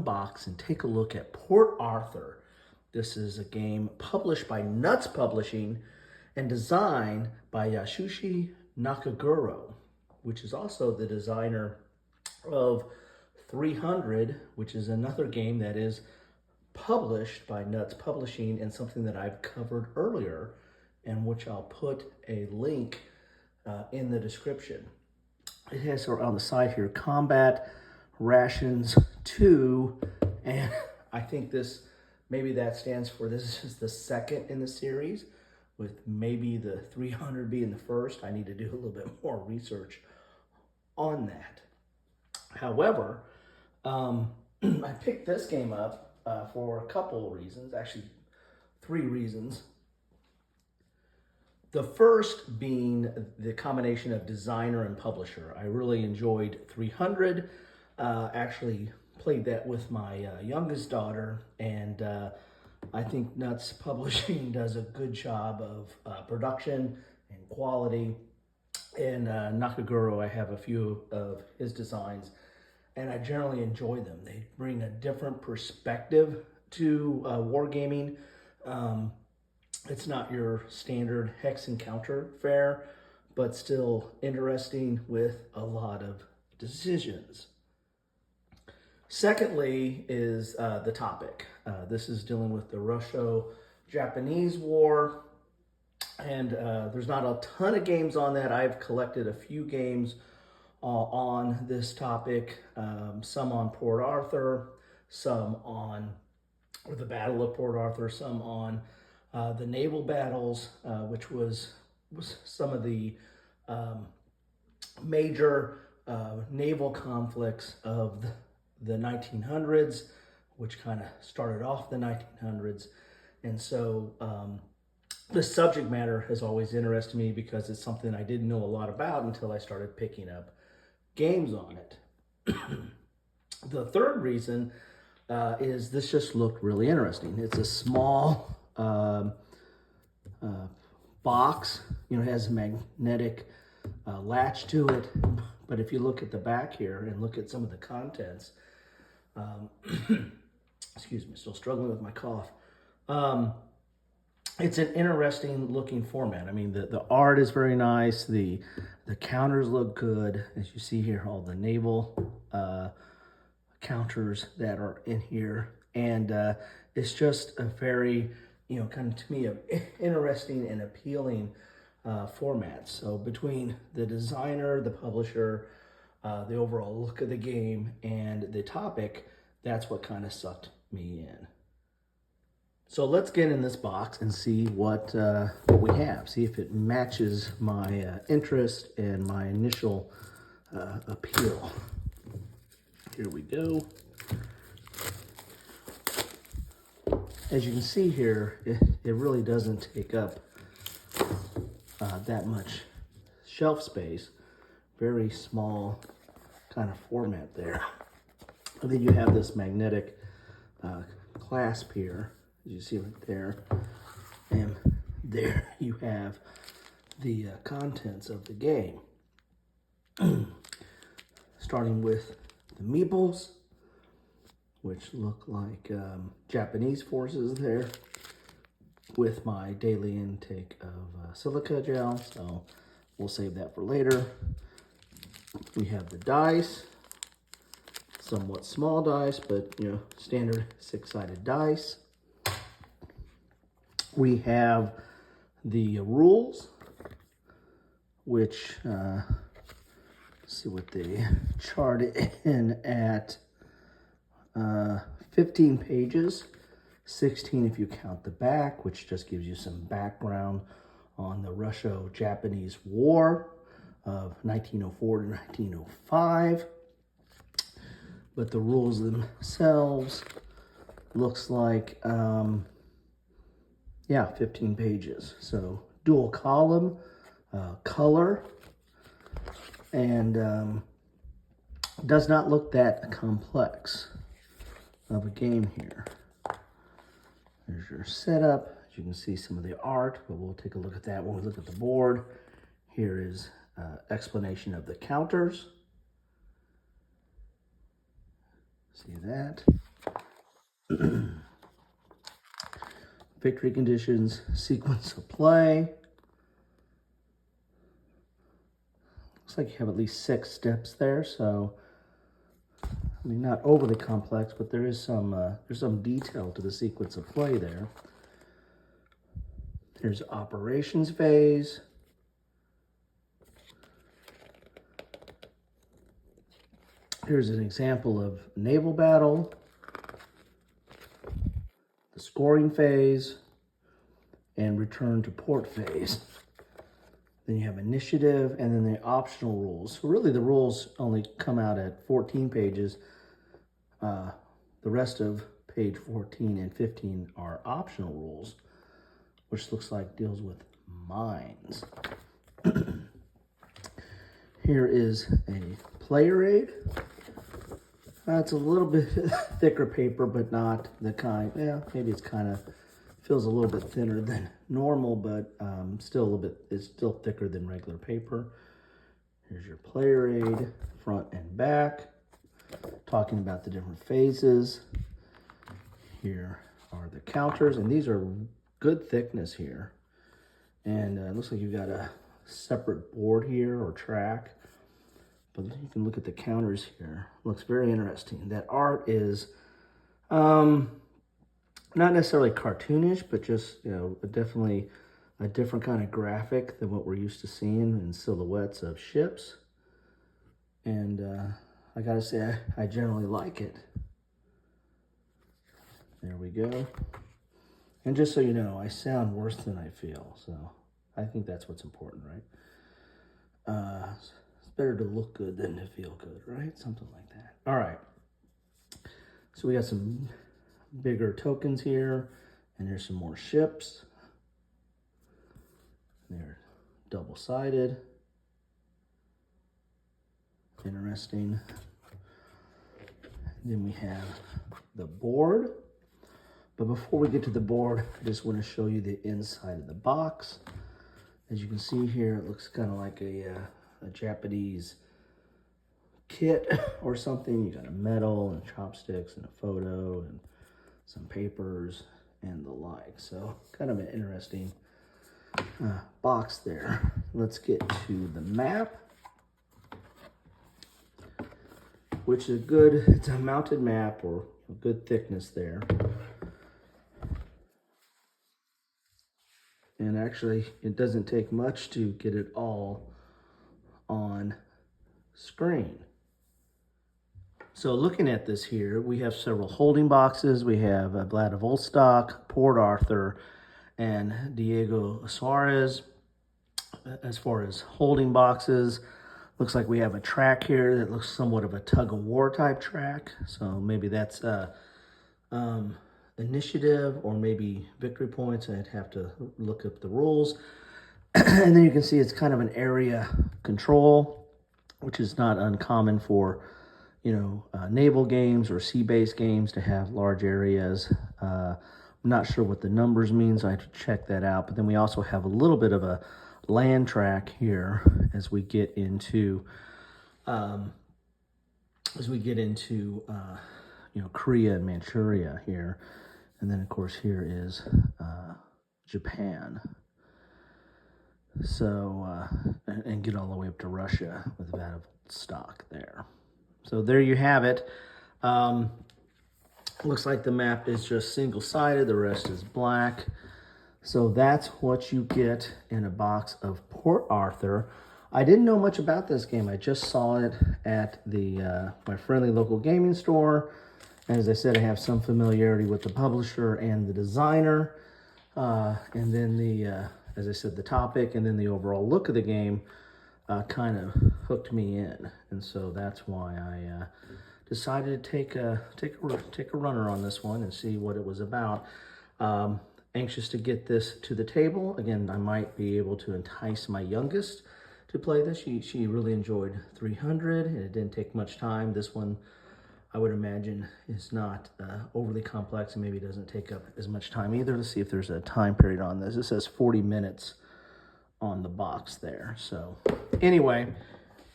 unbox and take a look at Port Arthur. This is a game published by Nuts Publishing and designed by Yasushi Nakaguro, which is also the designer of 300, which is another game that is published by Nuts Publishing and something that I've covered earlier, and which I'll put a link in the description. It has on the side here, Combat Rations 2, and I think this, maybe that stands for, this is the second in the series, with maybe the 300 being the first. I need to do a little bit more research on that. However, I picked this game up for a couple of reasons, actually 3 reasons. The first being the combination of designer and publisher. I really enjoyed 300, actually played that with my youngest daughter, and I think Nuts Publishing does a good job of production and quality. And Nakaguro, I have a few of his designs, and I generally enjoy them. They bring a different perspective to wargaming. It's not your standard hex encounter fare, but still interesting with a lot of decisions. Secondly is the topic. This is dealing with the Russo-Japanese War, and there's not a ton of games on that. I've collected a few games on this topic, some on Port Arthur, some on the Battle of Port Arthur, some on the naval battles, which was some of the major naval conflicts of the 1900s, which kind of started off the 1900s. And so the subject matter has always interested me because it's something I didn't know a lot about until I started picking up games on it. The third reason is this just looked really interesting. It's a small box, you know, it has a magnetic latch to it, but if you look at the back here and look at some of the contents, excuse me, still struggling with my cough. It's an interesting looking format. I mean, the art is very nice. The counters look good. As you see here, all the naval counters that are in here. And it's just a very, you know, kind of, to me, interesting and appealing format. So between the designer, the publisher, the overall look of the game, and the topic, that's what kind of sucked me in. So let's get in this box and see what we have. See if it matches my interest and my initial appeal. Here we go. As you can see here, it really doesn't take up that much shelf space. Very small kind of format there. And then you have this magnetic clasp here, as you see right there. And there you have the contents of the game. Starting with the meeples, which look like Japanese forces there, with my daily intake of silica gel, so we'll save that for later. We have the dice, somewhat small dice, but you know, standard 6-sided dice. We have the rules, which let's see what they charted in at 15 pages, 16 if you count the back, which just gives you some background on the Russo-Japanese War of 1904 to 1905. But the rules themselves looks like, yeah, 15 pages. So dual column, color, and does not look that complex of a game here. There's your setup. As you can see some of the art, but we'll take a look at that when we look at the board. Here is explanation of the counters. See that? Victory conditions, sequence of play. Looks like you have at least 6 steps there, so I mean, not overly complex, but there's some detail to the sequence of play there. There's operations phase. Here's an example of naval battle, the scoring phase, and return to port phase. Then you have initiative, and then the optional rules. So really the rules only come out at 14 pages. The rest of page 14 and 15 are optional rules, which looks like deals with mines. Here is a player aid. It's a little bit thicker paper, but not the kind, yeah, maybe it's kind of, feels a little bit thinner than normal, but still a little bit, it's still thicker than regular paper. Here's your player aid, front and back, talking about the different phases. Here are the counters, and these are good thickness here. And it looks like you've got a separate board here or track. But you can look at the counters here. Looks very interesting. That art is not necessarily cartoonish, but just, you know, definitely a different kind of graphic than what we're used to seeing in silhouettes of ships. And I gotta say, I generally like it. There we go. And just so you know, I sound worse than I feel, so I think that's what's important, right? It's better to look good than to feel good, right? Something like that. All right. So we got some bigger tokens here, and there's some more ships. They're double-sided. Interesting. Then we have the board. But before we get to the board, I just want to show you the inside of the box. As you can see here, it looks kind of like a Japanese kit or something. You got a medal and chopsticks and a photo and some papers and the like. So kind of an interesting box there. Let's get to the map, which is good. It's a mounted map or a good thickness there. And actually, it doesn't take much to get it all on screen. So looking at this here, we have several holding boxes. We have Vladivostok, Port Arthur, and Diego Suarez. As far as holding boxes, looks like we have a track here that looks somewhat of a tug-of-war type track. So maybe that's initiative or maybe victory points. I'd have to look up the rules. And then you can see it's kind of an area control, which is not uncommon for, you know, naval games or sea-based games to have large areas. I'm not sure what the numbers means. I have to check that out. But then we also have a little bit of a land track here as we get into you know, Korea and Manchuria here. And then, of course, here is Japan. So, and get all the way up to Russia with Vladivostok there. So there you have it. Looks like the map is just single-sided. The rest is black. So that's what you get in a box of Port Arthur. I didn't know much about this game. I just saw it at the my friendly local gaming store. As I said, I have some familiarity with the publisher and the designer. And then as I said, the topic and then the overall look of the game kind of hooked me in. And so that's why I decided to take a runner on this one and see what it was about. Anxious to get this to the table. Again, I might be able to entice my youngest to play this. She really enjoyed 300, and it didn't take much time. This one, I would imagine, is not overly complex and maybe doesn't take up as much time either. Let's see if there's a time period on this. It says 40 minutes on the box there. So anyway,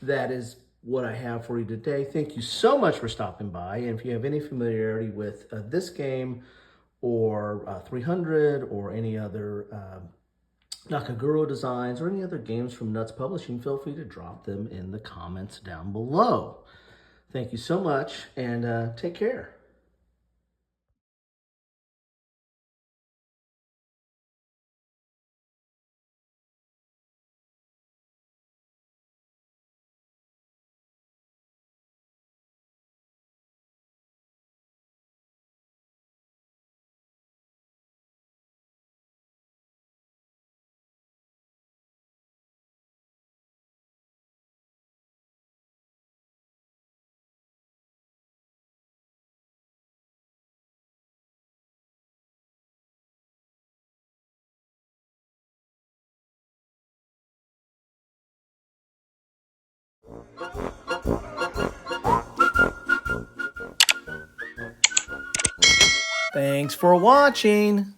that is what I have for you today. Thank you so much for stopping by. And if you have any familiarity with this game or 300 or any other Nakaguro designs or any other games from Nuts Publishing, feel free to drop them in the comments down below. Thank you so much, and take care. Thanks for watching.